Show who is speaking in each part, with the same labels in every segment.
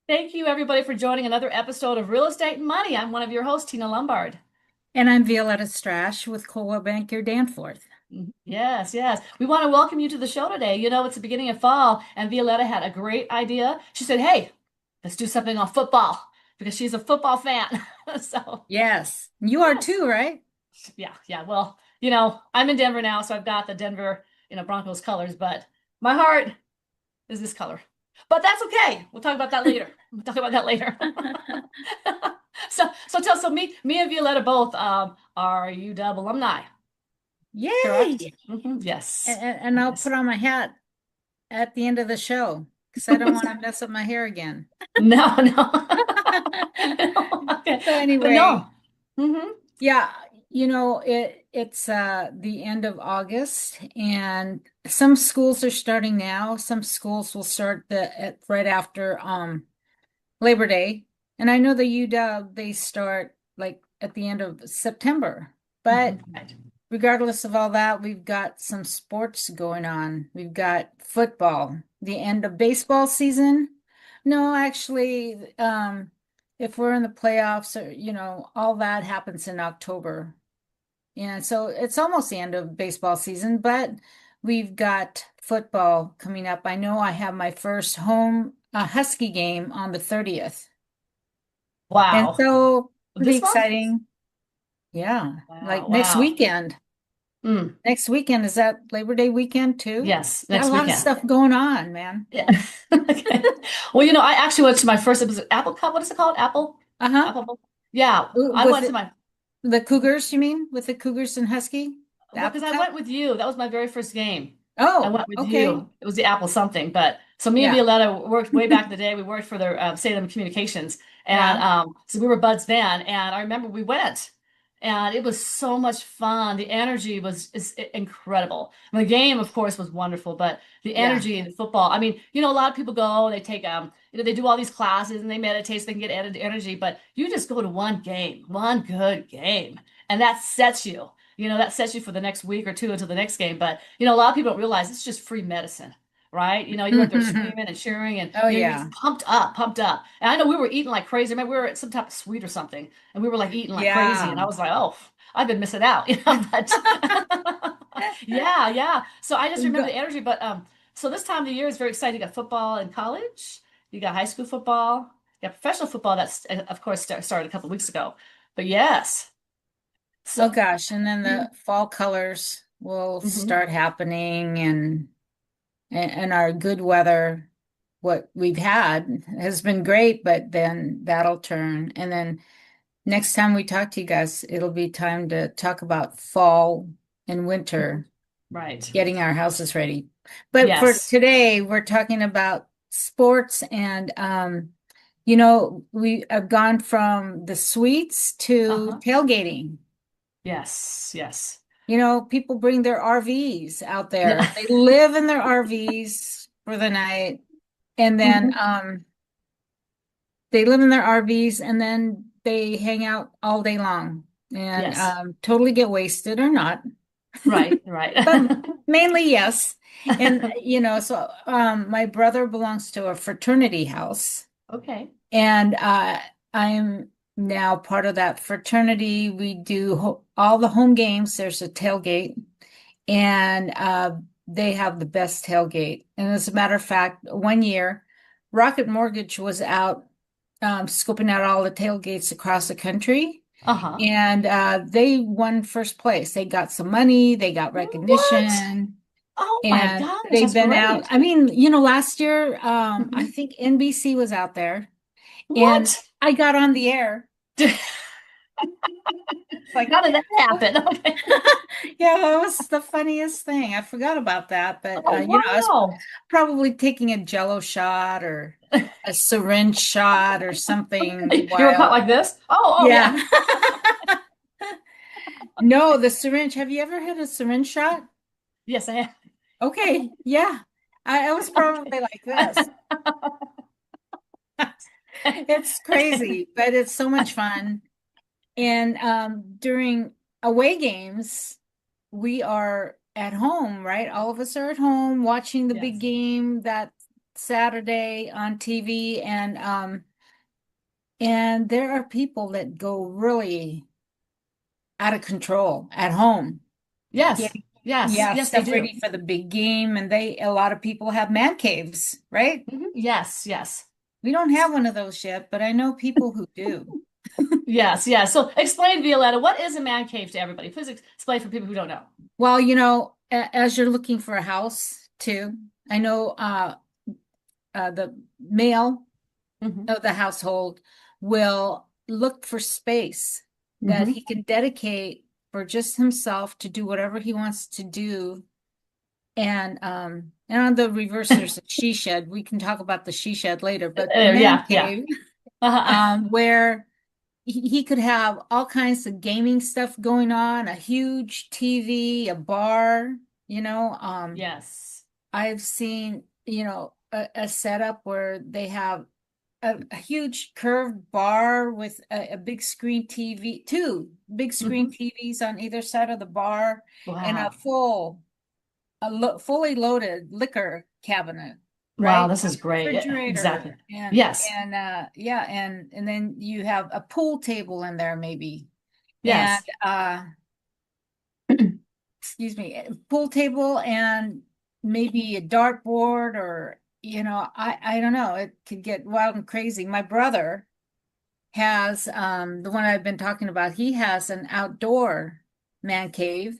Speaker 1: Thank you, everybody, for joining another episode of Real Estate and Money. I'm one of your hosts, Tina Lombard.
Speaker 2: And I'm Violeta Strash with Coldwell Banker Danforth.
Speaker 1: Yes, yes. We want to welcome you to the show today. It's the beginning of fall, and Violeta had a great idea. She said, "Hey, let's do something on football," because she's a football fan. So,
Speaker 2: Yes, you are
Speaker 1: yes.
Speaker 2: too, right?
Speaker 1: Yeah, yeah. Well, I'm in Denver now, so I've got the Denver, Broncos colors, but my heart is this color. But that's okay. We'll talk about that later. We'll talk about that later. So me and Violetta both are UW alumni, correct?
Speaker 2: Yay!
Speaker 1: Yes.
Speaker 2: And I'll
Speaker 1: Yes.
Speaker 2: put on my hat at the end of the show because I don't want to mess up my hair again.
Speaker 1: No, no. Okay.
Speaker 2: So
Speaker 1: But
Speaker 2: anyway,
Speaker 1: no. hmm
Speaker 2: yeah, it's the end of August and some schools are starting now. Some schools will start right after Labor Day. And I know the UW they start like at the end of September. But
Speaker 1: Right.
Speaker 2: regardless of all that, we've got some sports going on. We've got football, the end of baseball season. No, actually, if we're in the playoffs, or, all that happens in October. And so it's almost the end of baseball season, but we've got football coming up. I know I have my first home Husky game on the 30th. And
Speaker 1: Wow.
Speaker 2: so pretty
Speaker 1: This month?
Speaker 2: exciting. Yeah, like
Speaker 1: Wow,
Speaker 2: next
Speaker 1: wow.
Speaker 2: weekend.
Speaker 1: Mm.
Speaker 2: Next weekend, is that Labor Day weekend too?
Speaker 1: Yes,
Speaker 2: Got a
Speaker 1: next
Speaker 2: lot of
Speaker 1: weekend.
Speaker 2: stuff going on, man.
Speaker 1: Yeah. Okay. Well, I actually went to my first episode, Apple Cup. What is it called?
Speaker 2: Uh-huh.
Speaker 1: Apple Bowl? Yeah, I
Speaker 2: With
Speaker 1: went to my
Speaker 2: the Cougars, you mean? With the Cougars and Husky? The
Speaker 1: Well, because
Speaker 2: Apple
Speaker 1: I
Speaker 2: Cup?
Speaker 1: went with you. That was my very first game. I
Speaker 2: Oh,
Speaker 1: went with
Speaker 2: okay.
Speaker 1: you. It was the Apple something. But so me and
Speaker 2: Yeah.
Speaker 1: Violetta worked way back in the day. We worked for the Salem Communications, and
Speaker 2: Yeah.
Speaker 1: so we were buds then. And I remember we went, and it was so much fun. The energy was is incredible. I mean, the game, of course, was wonderful, but the
Speaker 2: Yeah.
Speaker 1: energy in the football. I mean, a lot of people go, they take they do all these classes and they meditate so they can get energy. But you just go to one game, one good game, and that sets you. That sets you for the next week or two until the next game. But, a lot of people don't realize it's just free medicine, right? You're out there screaming and cheering and,
Speaker 2: Oh
Speaker 1: you're just
Speaker 2: yeah.
Speaker 1: pumped up, pumped up. And I know we were eating like crazy. I mean, we were at some type of suite or something and we were like eating like crazy. And
Speaker 2: Yeah.
Speaker 1: I was like, oh, I've been missing out, but yeah, yeah. So I just
Speaker 2: We've
Speaker 1: remember
Speaker 2: got
Speaker 1: the energy. But, so this time of the year is very exciting. You got football in college, you got high school football, you got professional football that's, of course, started a couple of weeks ago. But yes.
Speaker 2: oh
Speaker 1: So,
Speaker 2: gosh, and then the fall colors will
Speaker 1: mhm.
Speaker 2: start happening and our good weather, what we've had has been great, but then that'll turn. And then next time we talk to you guys, it'll be time to talk about fall and
Speaker 1: Mhm.
Speaker 2: winter,
Speaker 1: Right.
Speaker 2: getting our houses ready. But for
Speaker 1: Yes.
Speaker 2: today, we're talking about sports and we have gone from the suites to
Speaker 1: Uh-huh.
Speaker 2: tailgating.
Speaker 1: Yes. Yes.
Speaker 2: People bring their RVs out there.
Speaker 1: Yeah.
Speaker 2: They live in their RVs for the night and then
Speaker 1: Mhm.
Speaker 2: they live in their RVs and then they hang out all day long and
Speaker 1: Yes.
Speaker 2: totally get wasted or not.
Speaker 1: Right. Right.
Speaker 2: But mainly yes. And so my brother belongs to a fraternity house
Speaker 1: Okay.
Speaker 2: and I'm now part of that fraternity. We do all the home games. There's a tailgate and they have the best tailgate. And as a matter of fact, one year, Rocket Mortgage was out scoping out all the tailgates across the country,
Speaker 1: Uh-huh.
Speaker 2: and they won first place. They got some money, they got
Speaker 1: What?
Speaker 2: recognition,
Speaker 1: Oh my
Speaker 2: and
Speaker 1: gosh,
Speaker 2: they've
Speaker 1: that's
Speaker 2: been out.
Speaker 1: great.
Speaker 2: I mean, last year, I
Speaker 1: Mhm.
Speaker 2: think NBC was out there, and
Speaker 1: What?
Speaker 2: I got on the air. It's like,
Speaker 1: How did that happen? Okay.
Speaker 2: yeah, that was the funniest thing. I forgot about that, but
Speaker 1: Oh,
Speaker 2: I was
Speaker 1: wow.
Speaker 2: probably taking a Jello shot or a syringe shot or something
Speaker 1: You were caught
Speaker 2: wild.
Speaker 1: like this? Oh,
Speaker 2: Yeah.
Speaker 1: yeah.
Speaker 2: No, the syringe. Have you ever had a syringe shot?
Speaker 1: Yes, I am.
Speaker 2: Okay, yeah. I was
Speaker 1: Okay.
Speaker 2: probably like this. It's crazy, but it's so much fun. And during away games, we are at home, right? All of us are at home watching the big
Speaker 1: Yes.
Speaker 2: game that Saturday on TV, and there are people that go really out of control at home.
Speaker 1: Yes.
Speaker 2: Getting,
Speaker 1: Yes.
Speaker 2: yeah,
Speaker 1: Yes, they
Speaker 2: stuff
Speaker 1: do.
Speaker 2: ready for the big game, and a lot of people have man caves, right?
Speaker 1: Yes. Yes.
Speaker 2: We don't have one of those yet, but I know people who do.
Speaker 1: Yes. Yes. So explain, Violetta, what is a man cave to everybody? Please explain for people who don't know.
Speaker 2: Well, as you're looking for a house too, I know the male
Speaker 1: Hmm.
Speaker 2: of the household will look for space that
Speaker 1: Hmm.
Speaker 2: he can dedicate for just himself to do whatever he wants to do. And on the reverse, there's a she shed. We can talk about the she shed later, but the man
Speaker 1: Yeah. Yeah.
Speaker 2: cave,
Speaker 1: Uh-huh.
Speaker 2: where he could have all kinds of gaming stuff going on, a huge TV, a bar, you know.
Speaker 1: Yes.
Speaker 2: I've seen, a setup where they have a huge curved bar with a big screen TV, two big screen
Speaker 1: Hmm.
Speaker 2: TVs on either side of the bar, and
Speaker 1: Wow.
Speaker 2: fully loaded liquor cabinet,
Speaker 1: Wow.
Speaker 2: right?
Speaker 1: This is great. Yeah, exactly.
Speaker 2: Refrigerator
Speaker 1: Yes.
Speaker 2: yeah, and then you have a pool table in there maybe. And
Speaker 1: Yes.
Speaker 2: excuse me, a pool table and maybe a dartboard, or I don't know, it could get wild and crazy. My brother has the one I've been talking about. He has an outdoor man cave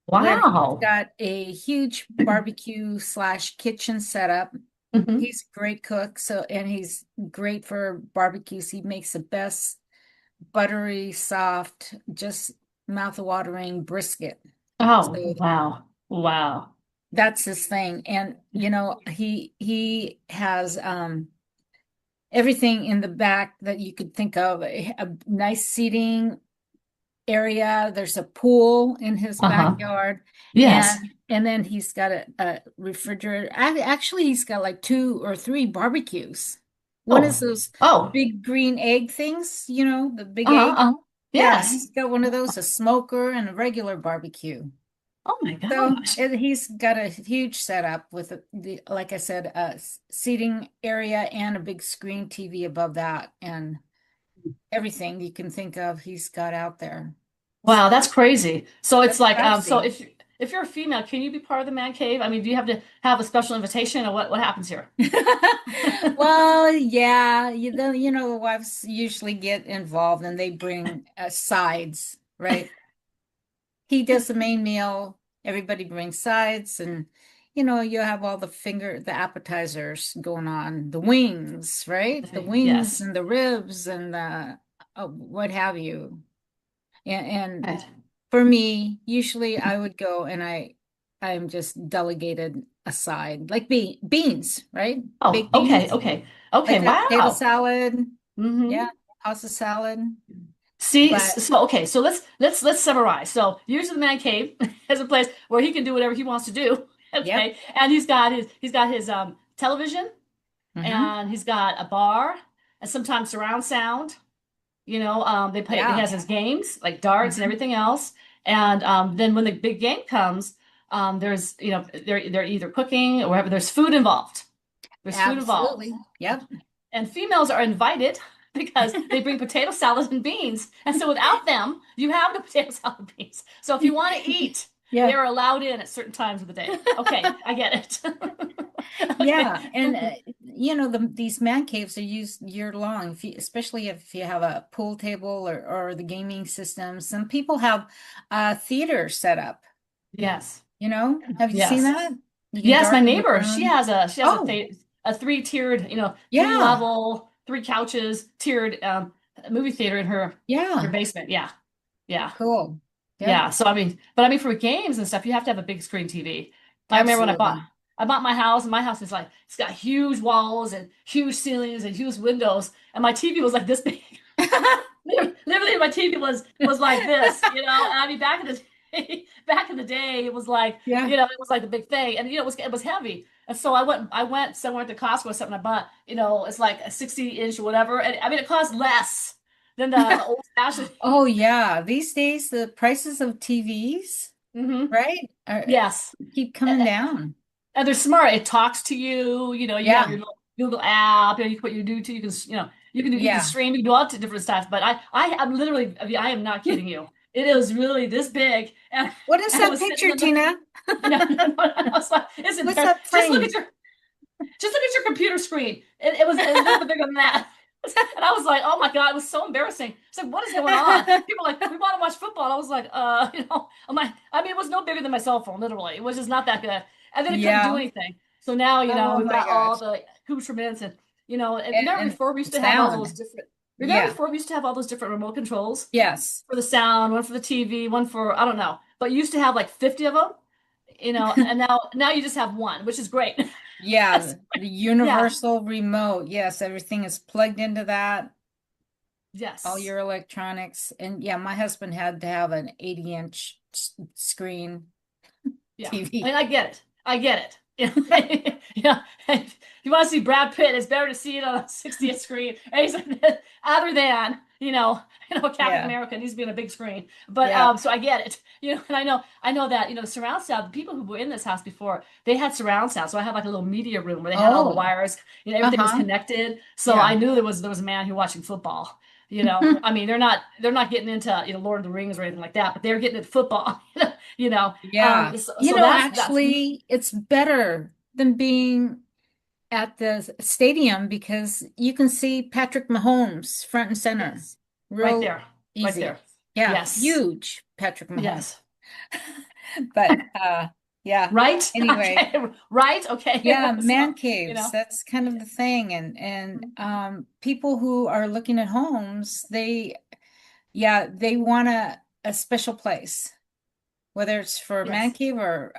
Speaker 2: where he's
Speaker 1: Wow.
Speaker 2: got a huge barbecue slash kitchen setup.
Speaker 1: Hmm.
Speaker 2: He's a great cook, and he's great for barbecues. He makes the best buttery, soft, just mouth-watering brisket.
Speaker 1: Oh,
Speaker 2: So
Speaker 1: wow. Wow.
Speaker 2: that's his thing. And he has everything in the back that you could think of, a nice seating area. There's a pool in his
Speaker 1: Uh-huh.
Speaker 2: backyard, and
Speaker 1: Yes.
Speaker 2: and then he's got a refrigerator. Actually, he's got like two or three barbecues. One is
Speaker 1: Oh.
Speaker 2: those
Speaker 1: Oh.
Speaker 2: big green egg things, the big
Speaker 1: Uh-huh.
Speaker 2: egg. Yeah,
Speaker 1: Yes.
Speaker 2: he's got one of those, a smoker and a regular barbecue.
Speaker 1: Oh my
Speaker 2: So
Speaker 1: gosh.
Speaker 2: he's got a huge setup with like I said, a seating area and a big screen TV above that, and everything you can think of, he's got out there.
Speaker 1: Wow,
Speaker 2: So
Speaker 1: that's crazy. So it's
Speaker 2: that's what
Speaker 1: like
Speaker 2: I've
Speaker 1: so
Speaker 2: seen.
Speaker 1: if you're a female, can you be part of the man cave? I mean, do you have to have a special invitation or what happens here?
Speaker 2: Well, yeah, the wives usually get involved and they bring sides, right? He does the main meal, everybody brings sides, and you have all the appetizers going on, the wings, right? The wings
Speaker 1: Yes.
Speaker 2: and the ribs and the what have you. And
Speaker 1: Right.
Speaker 2: for me, usually I would go and I'm just delegated aside, like beans, right?
Speaker 1: Oh,
Speaker 2: Baked
Speaker 1: okay,
Speaker 2: beans,
Speaker 1: okay. Okay,
Speaker 2: like a potato
Speaker 1: wow.
Speaker 2: salad,
Speaker 1: Hmm.
Speaker 2: yeah, pasta salad.
Speaker 1: See,
Speaker 2: But
Speaker 1: so okay, so let's summarize. So using the man cave as a place where he can do whatever he wants to do.
Speaker 2: yep,
Speaker 1: Okay. And he's got his television,
Speaker 2: hmm,
Speaker 1: and he's got a bar and sometimes surround sound. They play. He
Speaker 2: yeah,
Speaker 1: has his games like darts and
Speaker 2: hmm,
Speaker 1: everything else. And then when the big game comes, there's they're either cooking or whatever. There's food involved. There's food involved,
Speaker 2: absolutely, yep,
Speaker 1: and females are invited because they bring potato salad and beans. And so without them, you have the potato salad and beans. So if you want to eat, they
Speaker 2: yeah.
Speaker 1: are allowed in at certain times of the day. Okay, I get it. Okay.
Speaker 2: Yeah, and these man caves are used year long, especially if you have a pool table or the gaming system. Some people have a theater set up.
Speaker 1: Yes.
Speaker 2: Have you seen
Speaker 1: Yes.
Speaker 2: that? You can
Speaker 1: Yes, my
Speaker 2: darken the
Speaker 1: neighbor,
Speaker 2: room.
Speaker 1: she has
Speaker 2: Oh,
Speaker 1: a three-tiered, three
Speaker 2: yeah,
Speaker 1: level, three couches, tiered movie theater in her
Speaker 2: yeah,
Speaker 1: basement. Yeah. Yeah.
Speaker 2: cool. Yep,
Speaker 1: Yeah. So I mean, but I mean for games and stuff, you have to have a big screen TV. I remember when
Speaker 2: absolutely.
Speaker 1: I bought my house, and my house is like it's got huge walls and huge ceilings and huge windows, and my TV was like this big. Literally, my TV was like this, And I mean, back in the day, back in the day, it was like,
Speaker 2: Yeah.
Speaker 1: it was like the big thing, and it was heavy. And so I went somewhere to Costco or something. I bought, it's like a 60-inch or whatever, and I mean, it cost less than the old fashioned.
Speaker 2: Oh, yeah. These days, the prices of TVs,
Speaker 1: Hmm.
Speaker 2: right,
Speaker 1: Yes.
Speaker 2: keep coming down.
Speaker 1: And they're smart. It talks to you. You have
Speaker 2: Yeah.
Speaker 1: your little Google app. You can put your YouTube. You can
Speaker 2: Yeah.
Speaker 1: stream. You can do all different stuff. But I'm literally. I mean, I am not kidding you. It is really this big, and
Speaker 2: What is
Speaker 1: I
Speaker 2: that
Speaker 1: was sitting
Speaker 2: picture,
Speaker 1: in the.
Speaker 2: Tina?
Speaker 1: I was like, it's
Speaker 2: What's
Speaker 1: embarrassing.
Speaker 2: that frame?
Speaker 1: Just look at your computer screen. It was a little bit bigger than that. And I was like, oh my God, it was so embarrassing. It's like, what is going on? People are like, we want to watch football. And I was like, I'm like, I mean, it was no bigger than my cell phone, literally. It was just not that good. And then it couldn't do
Speaker 2: Yeah.
Speaker 1: anything. So now,
Speaker 2: Oh
Speaker 1: we've
Speaker 2: my
Speaker 1: got all
Speaker 2: gosh.
Speaker 1: the accoutrements and remember
Speaker 2: And
Speaker 1: before we used to have all those
Speaker 2: sound.
Speaker 1: different, remember
Speaker 2: Yeah.
Speaker 1: before we used to have all those different remote controls
Speaker 2: Yes.
Speaker 1: for the sound, one for the TV, one for, I don't know, but you used to have like 50 of them, and now you just have one, which is great.
Speaker 2: Yeah,
Speaker 1: That's
Speaker 2: the
Speaker 1: Yeah.
Speaker 2: universal remote. Yes, everything is plugged into that, all
Speaker 1: Yes.
Speaker 2: your electronics. And yeah, my husband had to have an 80-inch screen
Speaker 1: Yeah. I
Speaker 2: TV.
Speaker 1: mean, I get it. I get it. If you want to see Brad Pitt, it's better to see it on a 60th screen. And other than, Catholic
Speaker 2: Yeah.
Speaker 1: America needs to be on a big screen. But
Speaker 2: Yeah.
Speaker 1: so I get it. And I know that, the surround sound, the people who were in this house before, they had surround sound. So I had like a little media room where they had all the
Speaker 2: Oh,
Speaker 1: wires, everything was
Speaker 2: uh-huh.
Speaker 1: connected. So
Speaker 2: Yeah.
Speaker 1: I knew there was a man who watching football. I mean, they're not getting into, Lord of the Rings or anything like that, but they're getting into football. you know.
Speaker 2: Yeah.
Speaker 1: So that's
Speaker 2: Actually, it's better than being at the stadium because you can see Patrick Mahomes front and center.
Speaker 1: yes, right
Speaker 2: Real
Speaker 1: there, right
Speaker 2: easy.
Speaker 1: there.
Speaker 2: Yeah,
Speaker 1: Yes,
Speaker 2: huge Patrick Mahomes.
Speaker 1: yes,
Speaker 2: But yeah.
Speaker 1: right.
Speaker 2: Anyway,
Speaker 1: Okay, right. Okay.
Speaker 2: yeah,
Speaker 1: So
Speaker 2: man caves.
Speaker 1: you know,
Speaker 2: That's kind of the thing. And people who are looking at homes, they want a special place, whether it's for a man
Speaker 1: yes.
Speaker 2: cave or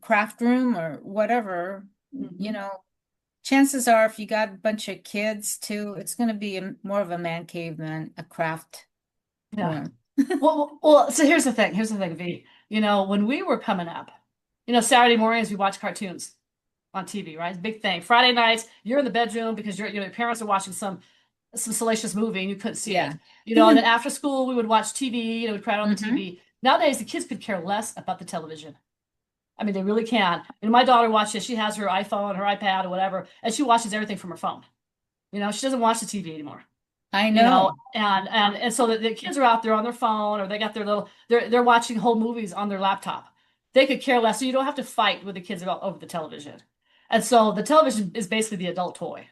Speaker 2: craft room or whatever, you
Speaker 1: Hmm.
Speaker 2: know, chances are if you got a bunch of kids too, it's going to be more of a man cave than a craft
Speaker 1: Yeah.
Speaker 2: room.
Speaker 1: Well. So here's the thing. Here's the thing, V. When we were coming up, Saturday mornings we watch cartoons on TV, right? Big thing. Friday nights, you're in the bedroom because your parents are watching some salacious movie and you couldn't see
Speaker 2: Yeah.
Speaker 1: it. And then after school we would watch TV, we'd cry on the
Speaker 2: Hmm.
Speaker 1: TV. Nowadays the kids could care less about the television. I mean, they really can. And my daughter watches, she has her iPhone, her iPad, or whatever, and she watches everything from her phone. She doesn't watch the TV anymore.
Speaker 2: I know.
Speaker 1: And so the kids are out there on their phone or they got their little they're watching whole movies on their laptop. They could care less. So you don't have to fight with the kids about over the television. And so the television is basically the adult toy.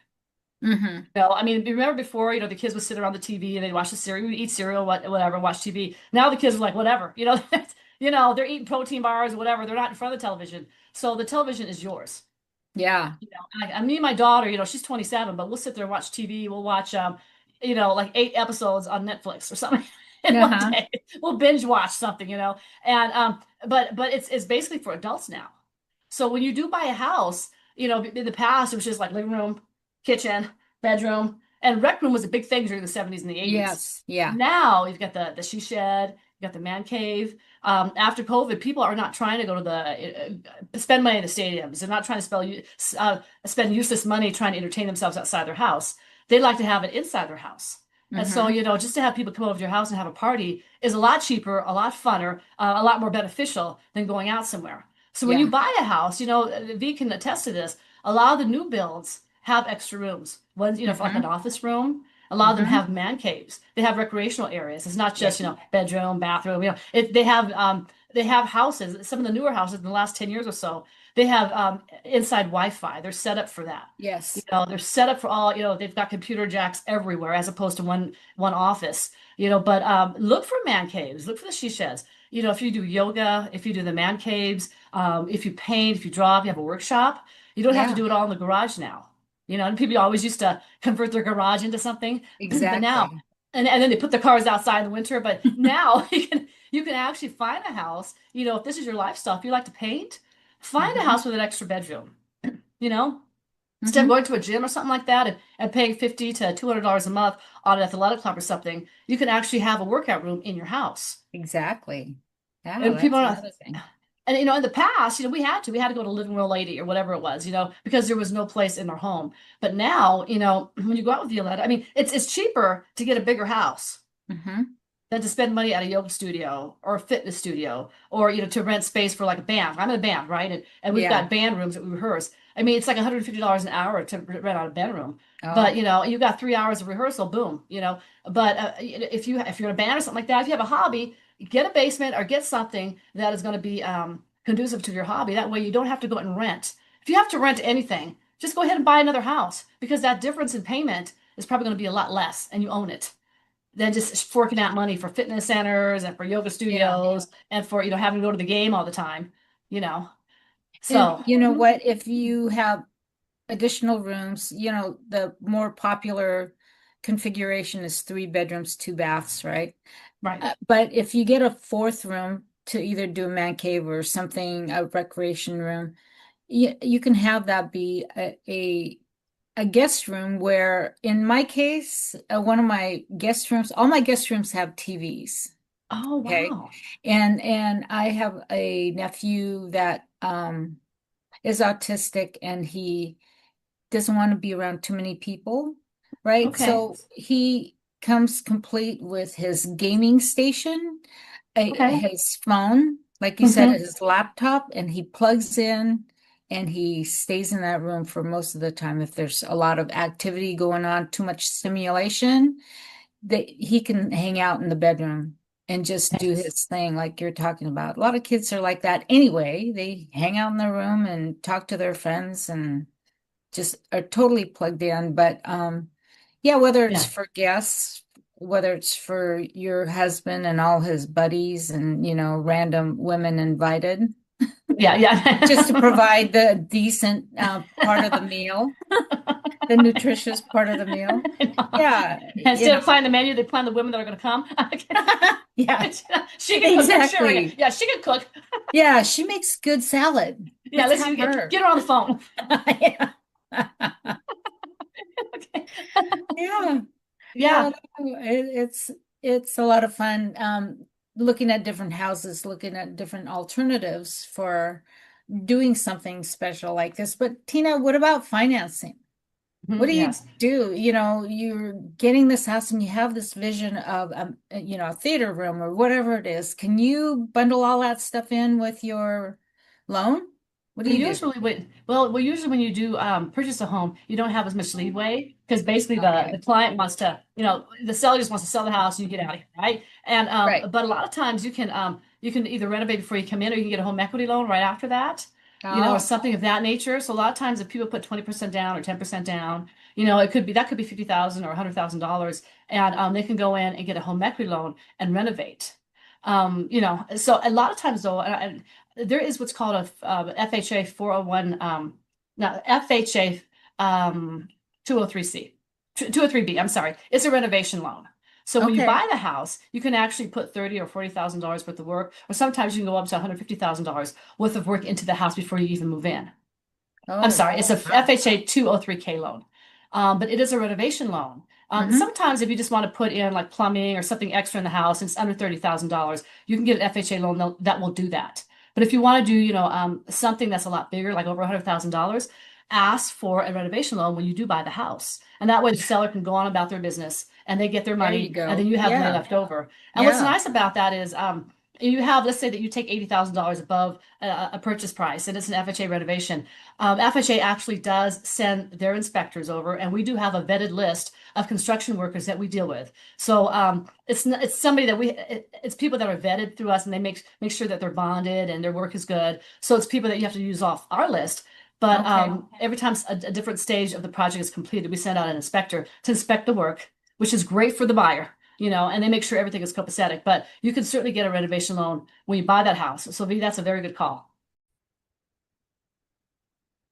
Speaker 2: Hmm.
Speaker 1: I mean, remember before, the kids would sit around the TV and they'd watch the cereal, we'd eat cereal, whatever, watch TV. Now the kids are like, whatever, they're eating protein bars or whatever. They're not in front of the television. So the television is yours.
Speaker 2: Yeah.
Speaker 1: Me and my daughter, she's 27, but we'll sit there and watch TV. We'll watch, like 8 episodes on Netflix or something in one
Speaker 2: Uh-huh.
Speaker 1: day. We'll binge watch something. But it's basically for adults now. So when you do buy a house, in the past it was just like living room, kitchen, bedroom, and rec room was a big thing during the 70s and the 80s.
Speaker 2: Yes. Yeah.
Speaker 1: Now you've got the she shed, you got the man cave. After COVID, people are not trying to go to spend money in the stadiums. They're not trying to spend useless money trying to entertain themselves outside their house. They like to have it inside their house. And so,
Speaker 2: Hmm.
Speaker 1: just to have people come over to your house and have a party is a lot cheaper, a lot funner, a lot more beneficial than going out somewhere. So when you
Speaker 2: Yeah.
Speaker 1: buy a house, V can attest to this. A lot of the new builds have extra rooms. Ones, for like an
Speaker 2: Hmm.
Speaker 1: office room. A lot of them
Speaker 2: Hmm.
Speaker 1: have man caves. They have recreational areas. It's not
Speaker 2: Yeah.
Speaker 1: just, bedroom, bathroom. They have houses. Some of the newer houses in the last 10 years or so, they have inside Wi-Fi. They're set up for that.
Speaker 2: Yes.
Speaker 1: They're set up for all, they've got computer jacks everywhere as opposed to one office. But look for man caves, look for the she sheds. If you do yoga, if you do the man caves, if you paint, if you draw, if you have a workshop, you don't have to
Speaker 2: Yeah.
Speaker 1: do it all in the garage now. And people always used to convert their garage into something, but now,
Speaker 2: Exactly.
Speaker 1: and then they put the cars outside in the winter. But now you can actually find a house. If this is your lifestyle, if you like to paint, find a
Speaker 2: Hmm.
Speaker 1: house with an extra bedroom. You know, Instead of
Speaker 2: Hmm.
Speaker 1: going to a gym or something like that and paying $50 to $200 a month on an athletic club or something, you can actually have a workout room in your house.
Speaker 2: Exactly. Yeah,
Speaker 1: And people
Speaker 2: that's
Speaker 1: are
Speaker 2: another thing.
Speaker 1: and in the past, we had to go to Living Room Lady or whatever it was, because there was no place in their home. But now, when you go out with Violeta, I mean, it's cheaper to get a bigger house.
Speaker 2: Hmm.
Speaker 1: than to spend money at a yoga studio or a fitness studio or to rent space for like a band. I'm in a band, right? And we've
Speaker 2: Yeah.
Speaker 1: got band rooms that we rehearse. I mean, it's like $150 an hour to rent out a band room. But
Speaker 2: Oh,
Speaker 1: you've got 3 hours of rehearsal, boom, But if you're in a band or something like that, if you have a hobby, get a basement or get something that is going to be conducive to your hobby. That way you don't have to go out and rent. If you have to rent anything, just go ahead and buy another house because that difference in payment is probably going to be a lot less and you own it than just forking out money for fitness centers and for yoga
Speaker 2: yeah.
Speaker 1: studios and for, having to go to the game all the time, you know.
Speaker 2: And
Speaker 1: So,
Speaker 2: you know what? If you have additional rooms, the more popular configuration is 3 bedrooms, 2 baths, right?
Speaker 1: right.
Speaker 2: But if you get a fourth room to either do a man cave or something, a recreation room, you can have that be a guest room where, in my case, one of my guest rooms, all my guest rooms have TVs.
Speaker 1: Oh,
Speaker 2: Okay.
Speaker 1: wow.
Speaker 2: And I have a nephew that is autistic and he doesn't want to be around too many people, right?
Speaker 1: Okay.
Speaker 2: So he comes complete with his gaming station,
Speaker 1: Okay.
Speaker 2: his phone, like you said,
Speaker 1: Hmm.
Speaker 2: his laptop, and he plugs in and he stays in that room for most of the time. If there's a lot of activity going on, too much stimulation, that he can hang out in the bedroom and just do
Speaker 1: Yes.
Speaker 2: his thing like you're talking about. A lot of kids are like that anyway. They hang out in their room and talk to their friends and just are totally plugged in. But yeah, whether it's
Speaker 1: Yeah.
Speaker 2: for guests, whether it's for your husband and all his buddies and random women invited,
Speaker 1: Yeah.
Speaker 2: just to
Speaker 1: Yeah.
Speaker 2: provide the decent part of the meal, the nutritious part of the meal. Yeah,
Speaker 1: Instead of planning the menu, they plan the women that are going to come.
Speaker 2: yeah,
Speaker 1: She can cook. I'm sharing it.
Speaker 2: exactly.
Speaker 1: Yeah, she can cook.
Speaker 2: Yeah, she makes good salad.
Speaker 1: Yeah,
Speaker 2: Let's
Speaker 1: listen,
Speaker 2: have her.
Speaker 1: get her on the phone.
Speaker 2: Yeah.
Speaker 1: Okay.
Speaker 2: Yeah.
Speaker 1: Yeah.
Speaker 2: It's a lot of fun looking at different houses, looking at different alternatives for doing something special like this. But Tina, what about financing? What
Speaker 1: Mhm,
Speaker 2: do you
Speaker 1: yes.
Speaker 2: do? You're getting this house and you have this vision of a theater room or whatever it is. Can you bundle all that stuff in with your loan? What do
Speaker 1: And
Speaker 2: you do?
Speaker 1: usually when you do purchase a home, you don't have as much leeway because basically the
Speaker 2: Okay.
Speaker 1: client wants to, the seller just wants to sell the house and you get out of here, right? And
Speaker 2: Right.
Speaker 1: but a lot of times you can either renovate before you come in or you can get a home equity loan right after that, or
Speaker 2: Oh,
Speaker 1: something of that nature. So a lot of times if people put 20% down or 10% down, that could be 50,000 or $100,000, and they can go in and get a home equity loan and renovate. So a lot of times though, there is what's called a FHA 401, no, FHA 203C, 203B, I'm sorry. It's a renovation loan. So when you
Speaker 2: okay.
Speaker 1: buy the house, you can actually put 30 or $40,000 worth of work, or sometimes you can go up to $150,000 worth of work into the house before you even move in. I'm
Speaker 2: Oh,
Speaker 1: sorry, it's a
Speaker 2: wow.
Speaker 1: FHA 203K loan. But it is a renovation loan.
Speaker 2: Mm-hmm.
Speaker 1: Sometimes if you just want to put in like plumbing or something extra in the house and it's under $30,000, you can get an FHA loan that will do that. But if you want to do, something that's a lot bigger, like over $100,000, ask for a renovation loan when you do buy the house. And that way the seller can go on about their business and they get their
Speaker 2: There you
Speaker 1: money and then
Speaker 2: go.
Speaker 1: you have money
Speaker 2: Yeah.
Speaker 1: left over. And what's
Speaker 2: Yeah.
Speaker 1: nice about that is you have, let's say that you take $80,000 above a purchase price and it's an FHA renovation. FHA actually does send their inspectors over, and we do have a vetted list of construction workers that we deal with. So it's somebody that it's people that are vetted through us, and they make sure that they're bonded and their work is good. So it's people that you have to use off our list. But
Speaker 2: Okay.
Speaker 1: every time a different stage of the project is completed, we send out an inspector to inspect the work, which is great for the buyer. And they make sure everything is copacetic. But you can certainly get a renovation loan when you buy that house. So that's a very good call.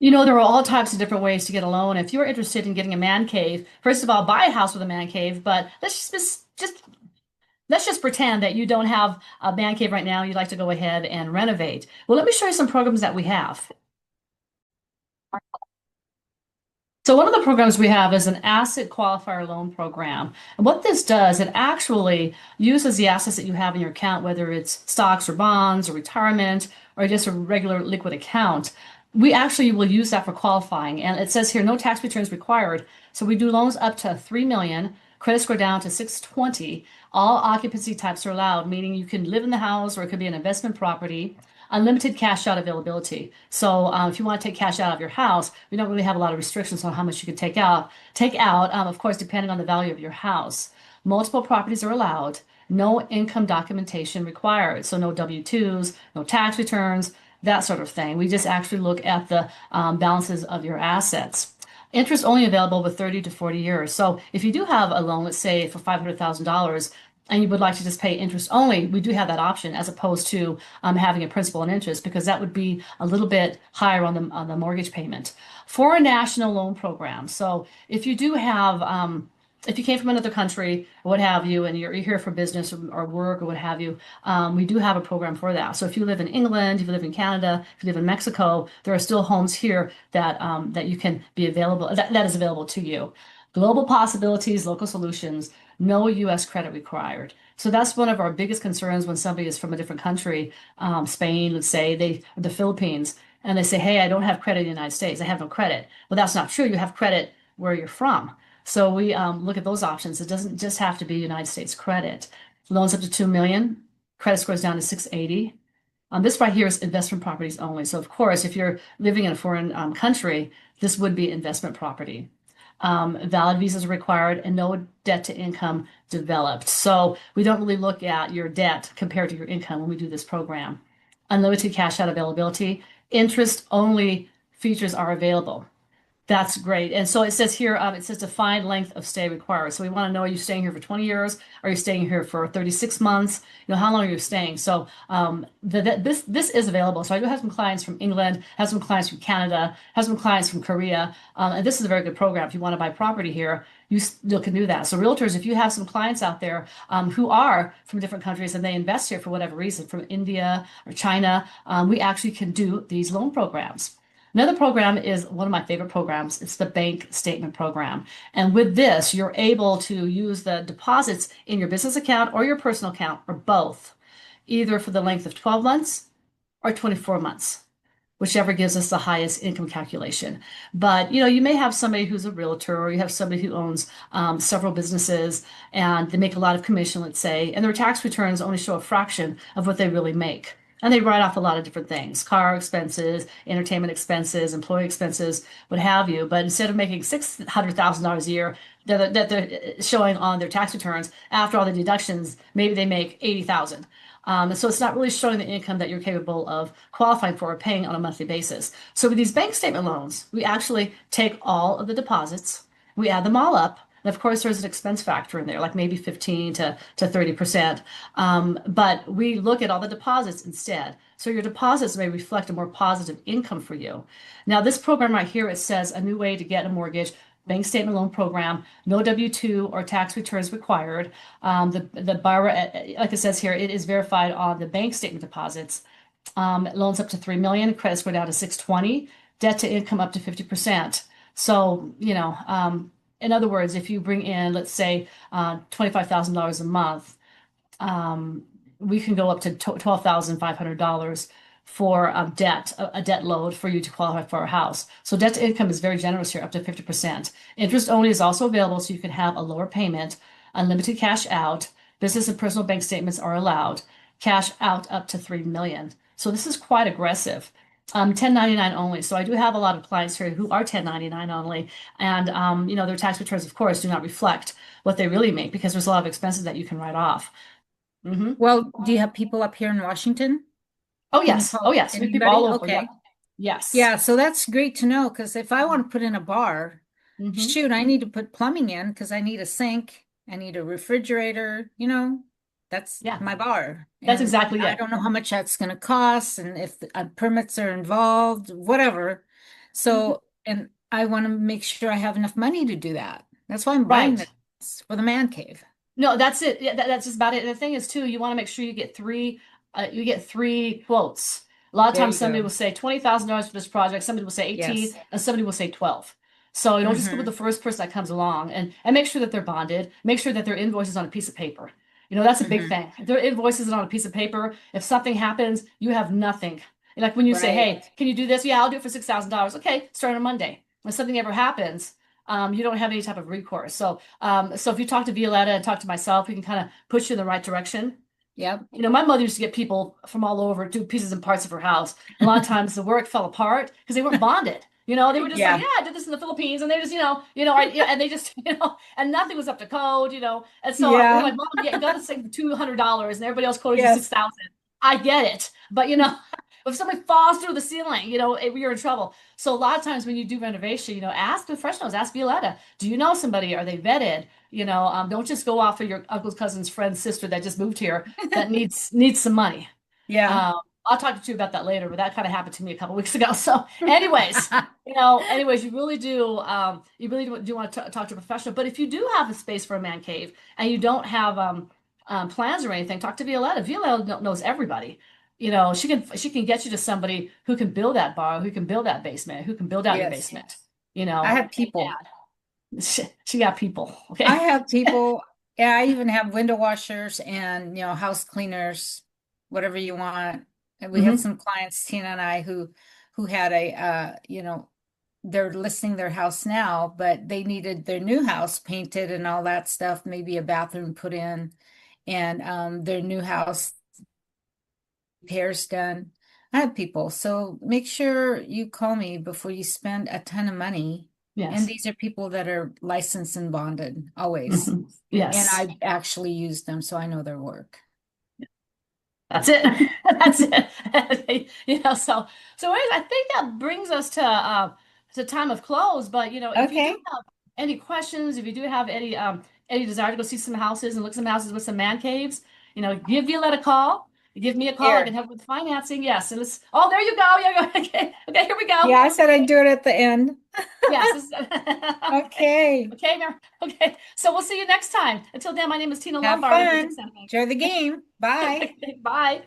Speaker 1: There are all types of different ways to get a loan. If you're interested in getting a man cave, first of all, buy a house with a man cave. But let's just pretend that you don't have a man cave right now. You'd like to go ahead and renovate. Well, let me show you some programs that we have. So one of the programs we have is an asset qualifier loan program. And what this does, it actually uses the assets that you have in your account, whether it's stocks or bonds or retirement or just a regular liquid account. We actually will use that for qualifying. And it says here, no tax returns required. So we do loans up to 3 million. credit score down to 620. All occupancy types are allowed, meaning you can live in the house or it could be an investment property. Unlimited cash out availability. So if you want to take cash out of your house, we don't really have a lot of restrictions on how much you can take out. Take out, of course, depending on the value of your house. Multiple properties are allowed. No income documentation required. So no W-2s, no tax returns, that sort of thing. We just actually look at the balances of your assets. Interest only available with 30 to 40 years. So if you do have a loan, let's say for $500,000, and you would like to just pay interest only, we do have that option as opposed to having a principal and interest because that would be a little bit higher on the mortgage payment. For a national loan program, so if you do have if you came from another country or what have you, and you're here for business or work or what have you, we do have a program for that. So if you live in England, if you live in Canada, if you live in Mexico, there are still homes here that that you can be available, that is available to you. Global possibilities, local solutions, no U.S. credit required. So that's one of our biggest concerns when somebody is from a different country, Spain, let's say, the Philippines, and they say, hey, I don't have credit in the United States. I have no credit. Well, that's not true. You have credit where you're from. So we look at those options. It doesn't just have to be United States credit. Loans up to 2 million, credit scores down to 680. This right here is investment properties only. So of course, if you're living in a foreign country, this would be investment property. Valid visas are required and no debt to income developed. So we don't really look at your debt compared to your income when we do this program. Unlimited cash out availability, interest only features are available. That's great. And so it says here, it says defined length of stay required. So we want to know, are you staying here for 20 years? Are you staying here for 36 months? You know, how long are you staying? So this is available. So I do have some clients from England, have some clients from Canada, have some clients from Korea. And this is a very good program. If you want to buy property here, you still can do that. So realtors, if you have some clients out there who are from different countries and they invest here for whatever reason, from India or China, we actually can do these loan programs. Another program is one of my favorite programs. It's the bank statement program. And with this, you're able to use the deposits in your business account or your personal account or both, either for the length of 12 months or 24 months, whichever gives us the highest income calculation. But you know, you may have somebody who's a realtor or you have somebody who owns several businesses and they make a lot of commission, let's say, and their tax returns only show a fraction of what they really make. And they write off a lot of different things, car expenses, entertainment expenses, employee expenses, what have you. But instead of making $600,000 a year that they're showing on their tax returns, after all the deductions, maybe they make 80,000. So it's not really showing the income that you're capable of qualifying for or paying on a monthly basis. So with these bank statement loans, we actually take all of the deposits, we add them all up. And of course, there's an expense factor in there, like maybe 15 to 30%. But we look at all the deposits instead. So your deposits may reflect a more positive income for you. Now, this program right here, it says a new way to get a mortgage, bank statement loan program, no W-2 or tax returns required. The borrower, like it says here, it is verified on the bank statement deposits. Loans up to 3 million, credit score down to 620, debt to income up to 50%. So, you know, in other words, if you bring in, let's say, $25,000 a month, we can go up to $12,500 for a debt load for you to qualify for a house. So debt to income is very generous here, up to 50%. Interest only is also available, so you can have a lower payment, unlimited cash out. Business and personal bank statements are allowed. Cash out up to 3 million. So this is quite aggressive. 1099 only. So I do have a lot of clients here who are 1099 only. And, you know, their tax returns, of course, do not reflect what they really make because there's a lot of expenses that you can write off.
Speaker 2: Well, do you have people up here in Washington?
Speaker 1: Oh,
Speaker 2: Can you
Speaker 1: yes. Oh,
Speaker 2: call
Speaker 1: yes. We have people
Speaker 2: anybody?
Speaker 1: all over. Yeah.
Speaker 2: Okay.
Speaker 1: Yes.
Speaker 2: Yeah, so that's great to know because if I want to put in a bar,
Speaker 1: Hmm.
Speaker 2: shoot, I need to put plumbing in because I need a sink, I need a refrigerator, you know, that's
Speaker 1: Yeah.
Speaker 2: my bar.
Speaker 1: That's
Speaker 2: And
Speaker 1: exactly
Speaker 2: I
Speaker 1: it.
Speaker 2: don't know how much that's going to cost and if permits are involved, whatever.
Speaker 1: Mhm.
Speaker 2: So, and I want to make sure I have enough money to do that. That's why I'm buying
Speaker 1: Right.
Speaker 2: this for the man cave.
Speaker 1: No, that's it. Yeah, that's just about it. And the thing is, too, you want to make sure you get three quotes. A lot of
Speaker 2: There
Speaker 1: times
Speaker 2: you
Speaker 1: somebody
Speaker 2: go.
Speaker 1: will say $20,000 for this project, somebody will say 18,
Speaker 2: Yes.
Speaker 1: and somebody will say 12. So you don't just go with
Speaker 2: Hmm.
Speaker 1: the first person that comes along and make sure that they're bonded, make sure that their invoice is on a piece of paper. You know, that's a big
Speaker 2: Hmm.
Speaker 1: thing. If their invoice isn't on a piece of paper, if something happens, you have nothing. Like when you say,
Speaker 2: Right.
Speaker 1: hey, can you do this? Yeah, I'll do it for $6,000. Okay, start on Monday. When something ever happens, you don't have any type of recourse. So if you talk to Violeta and talk to myself, we can kind of push you in the right direction.
Speaker 2: Yep.
Speaker 1: My mother used to get people from all over do pieces and parts of her house. A lot of times the work fell apart because they weren't bonded. They were just like,
Speaker 2: Yeah.
Speaker 1: yeah, I did this in the Philippines, and they just, and they just, and nothing was up to code. And so we're
Speaker 2: Yeah.
Speaker 1: like, Mom, yeah, you got this thing for $200, and everybody else quoted you
Speaker 2: Yes.
Speaker 1: 6,000. I get it, but if somebody falls through the ceiling, you're in trouble. So a lot of times when you do renovation, ask professionals, ask Violeta, do you know somebody? Are they vetted? Don't just go off of your uncle's cousin's friend's sister that just moved here that needs some money.
Speaker 2: Yeah.
Speaker 1: I'll talk to you about that later, but that kind of happened to me a couple weeks ago. So, anyways, you really do want to talk to a professional. But if you do have a space for a man cave and you don't have plans or anything, talk to Violeta. Violeta knows everybody. She can get you to somebody who can build that bar, who can build that basement, who can build out your
Speaker 2: Yes.
Speaker 1: basement.
Speaker 2: I have
Speaker 1: And
Speaker 2: people.
Speaker 1: she got people.
Speaker 2: I
Speaker 1: Okay.
Speaker 2: have people. Yeah, I even have window washers and, house cleaners, whatever you want. And we had
Speaker 1: Hmm.
Speaker 2: some clients, Tina and I, who had they're listing their house now, but they needed their new house painted and all that stuff, maybe a bathroom put in, and their new house repairs done. I have people. So make sure you call me before you spend a ton of money. And
Speaker 1: Yes.
Speaker 2: these are people that are licensed and bonded always.
Speaker 1: Hmm.
Speaker 2: And
Speaker 1: Yes.
Speaker 2: I've actually used them, so I know their work.
Speaker 1: That's it. That's it. So anyways, I think that brings us to time of close. But if you do
Speaker 2: Okay.
Speaker 1: have any questions, if you do have any desire to go see some houses and look at some houses with some man caves, give Violetta a call. Give me a call. I can
Speaker 2: Here.
Speaker 1: help with financing. Yes. And let's. Oh, there you go. Yeah. Okay. Okay. Here we go.
Speaker 2: Yeah, I said I'd do it at the end.
Speaker 1: Yes. Okay.
Speaker 2: Okay.
Speaker 1: Okay. Okay. So we'll see you next time. Until then, my name is Tina
Speaker 2: Have
Speaker 1: Lombard with the
Speaker 2: fun.
Speaker 1: Texana Bank.
Speaker 2: Enjoy the game. Bye.
Speaker 1: Okay, bye.